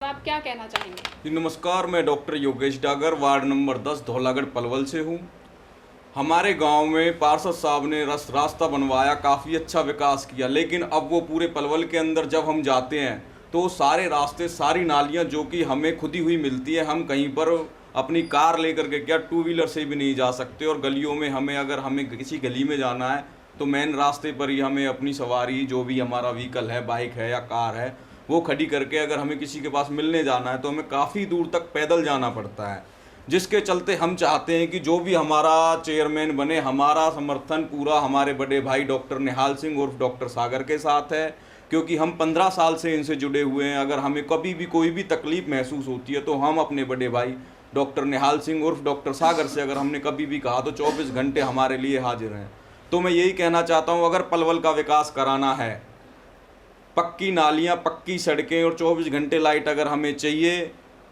आप क्या कहना चाहेंगे? जी नमस्कार, मैं doctor Yogesh Dagar ward number 10 Dhaulagarh Palwal से हूँ। हमारे गांव में पार्षद साहब ने रास्ता बनवाया, काफ़ी अच्छा विकास किया, लेकिन अब वो पूरे पलवल के अंदर जब हम जाते हैं तो सारे रास्ते, सारी नालियाँ जो कि हमें खुदी हुई मिलती है, हम कहीं पर अपनी कार लेकर के क्या टू व्हीलर से भी नहीं जा सकते। और गलियों में हमें किसी गली में जाना है तो मेन रास्ते पर ही हमें अपनी सवारी, जो भी हमारा व्हीकल है, बाइक है या कार है, वो खड़ी करके अगर हमें किसी के पास मिलने जाना है तो हमें काफ़ी दूर तक पैदल जाना पड़ता है। जिसके चलते हम चाहते हैं कि जो भी हमारा चेयरमैन बने, हमारा समर्थन पूरा हमारे बड़े भाई डॉक्टर निहाल सिंह उर्फ डॉक्टर सागर के साथ है, क्योंकि हम 15 साल से इनसे जुड़े हुए हैं। अगर हमें कभी भी कोई भी तकलीफ़ महसूस होती है तो हम अपने बड़े भाई डॉक्टर निहाल सिंह उर्फ डॉक्टर सागर से अगर हमने कभी भी कहा तो 24 घंटे हमारे लिए हाजिर हैं। तो मैं यही कहना चाहता हूँ, अगर पलवल का विकास कराना है, पक्की नालियाँ, पक्की सड़कें और 24 घंटे लाइट अगर हमें चाहिए,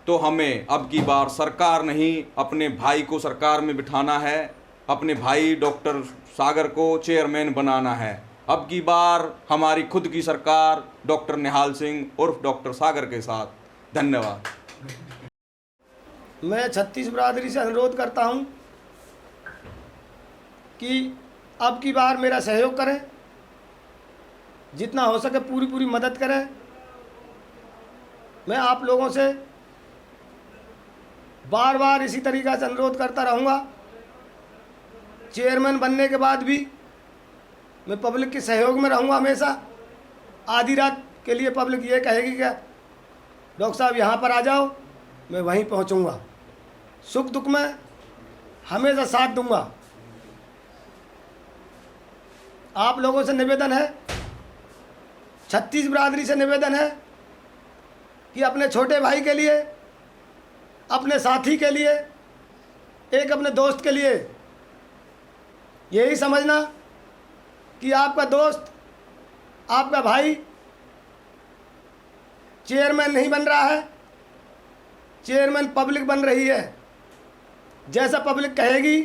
तो हमें अब की बार सरकार नहीं, अपने भाई को सरकार में बिठाना है, अपने भाई डॉक्टर सागर को चेयरमैन बनाना है। अब की बार हमारी खुद की सरकार डॉक्टर निहाल सिंह उर्फ डॉक्टर सागर के साथ। धन्यवाद। मैं छत्तीस बिरादरी से अनुरोध करता हूं कि अब की बार मेरा सहयोग करें, जितना हो सके पूरी मदद करें। मैं आप लोगों से बार बार इसी तरीक़ा से अनुरोध करता रहूँगा। चेयरमैन बनने के बाद भी मैं पब्लिक के सहयोग में रहूँगा हमेशा। आधी रात के लिए पब्लिक ये कहेगी क्या डॉक्टर साहब यहाँ पर आ जाओ, मैं वहीं पहुँचूँगा। सुख दुख में हमेशा साथ दूंगा। आप लोगों से निवेदन है, छत्तीस बिरादरी से निवेदन है कि अपने छोटे भाई के लिए, अपने साथी के लिए, एक अपने दोस्त के लिए यही समझना कि आपका दोस्त, आपका भाई चेयरमैन नहीं बन रहा है, चेयरमैन पब्लिक बन रही है। जैसा पब्लिक कहेगी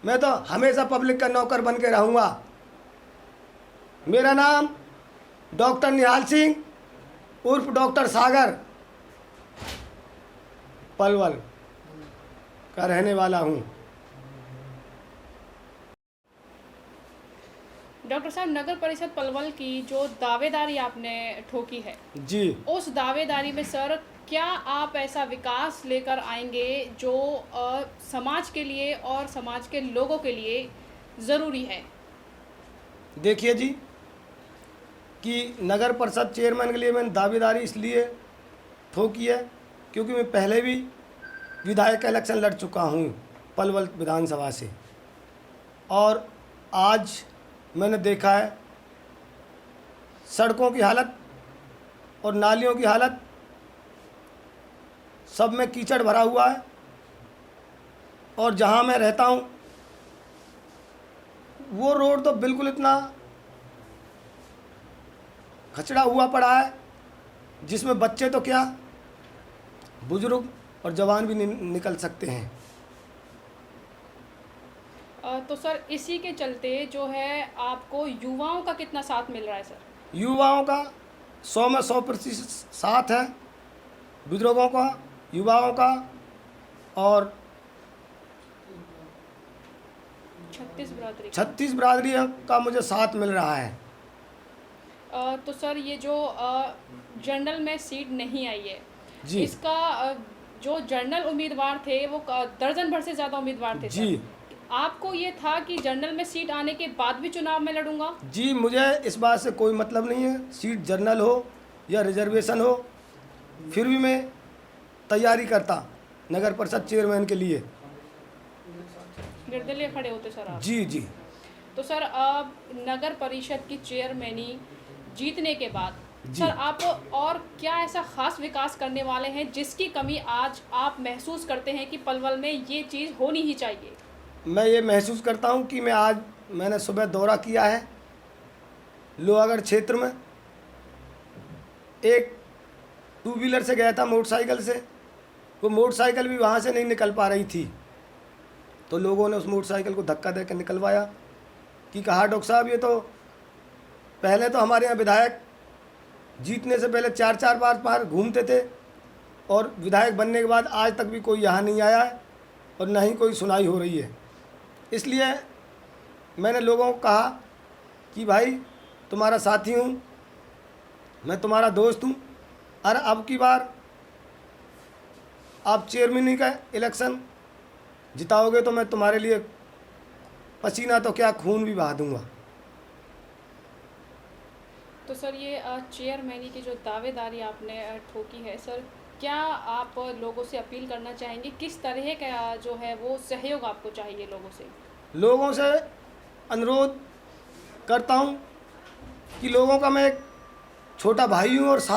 मैं तो हमेशा पब्लिक का नौकर बन के रहूँगा। मेरा नाम डॉक्टर निहाल सिंह उर्फ डॉक्टर सागर पलवल का रहने वाला हूँ। डॉक्टर साहब, नगर परिषद पलवल की जो दावेदारी आपने ठोकी है जी, उस दावेदारी में सर क्या आप ऐसा विकास लेकर आएंगे जो समाज के लिए और समाज के लोगों के लिए ज़रूरी है? देखिए जी कि नगर परिषद चेयरमैन के लिए मैंने दावेदारी इसलिए ठोकी है क्योंकि मैं पहले भी विधायक इलेक्शन लड़ चुका हूँ पलवल विधानसभा से, और आज मैंने देखा है सड़कों की हालत और नालियों की हालत, सब में कीचड़ भरा हुआ है। और जहाँ मैं रहता हूँ वो रोड तो बिल्कुल इतना खचड़ा हुआ पड़ा है जिसमें बच्चे तो क्या, बुजुर्ग और जवान भी निकल सकते हैं। तो सर इसी के चलते जो है आपको युवाओं का कितना साथ मिल रहा है सर? युवाओं का 100 में 100% साथ है, बुजुर्गों का, युवाओं का और छत्तीस बिरादरी का मुझे साथ मिल रहा है। तो सर ये जो जनरल में सीट नहीं आई है जी, इसका जो जनरल उम्मीदवार थे वो दर्जन भर से ज़्यादा उम्मीदवार थे जी, सर। आपको ये था कि जनरल में सीट आने के बाद भी चुनाव में लड़ूंगा? जी, मुझे इस बात से कोई मतलब नहीं है, सीट जनरल हो या रिजर्वेशन हो, फिर भी मैं तैयारी करता नगर परिषद चेयरमैन के लिए। निर्दलीय खड़े होते सर आप? जी जी। तो सर अब नगर परिषद की चेयरमैनी जीतने के बाद सर आप और क्या ऐसा खास विकास करने वाले हैं जिसकी कमी आज आप महसूस करते हैं कि पलवल में ये चीज़ होनी ही चाहिए? मैं ये महसूस करता हूँ कि मैंने सुबह दौरा किया है लोहागढ़ क्षेत्र में। एक टू व्हीलर से गया था मोटरसाइकिल से, वो मोटरसाइकिल भी वहाँ से नहीं निकल पा रही थी, तो लोगों ने उस मोटरसाइकिल को धक्का देकर निकलवाया कि कहा डॉक्टर साहब ये तो पहले तो हमारे यहाँ विधायक जीतने से पहले 4-4 बार घूमते थे, और विधायक बनने के बाद आज तक भी कोई यहाँ नहीं आया है और ना ही कोई सुनाई हो रही है। इसलिए मैंने लोगों को कहा कि भाई तुम्हारा साथी हूँ, मैं तुम्हारा दोस्त हूँ, और अब की बार आप चेयरमैन का इलेक्शन जिताओगे तो मैं तुम्हारे लिए पसीना तो क्या खून भी बहा दूँगा। तो सर ये चेयरमैनी की जो दावेदारी आपने ठोकी है सर, क्या आप लोगों से अपील करना चाहेंगे, किस तरह का जो है वो सहयोग आपको चाहिए लोगों से? लोगों से अनुरोध करता हूँ कि लोगों का मैं एक छोटा भाई हूँ और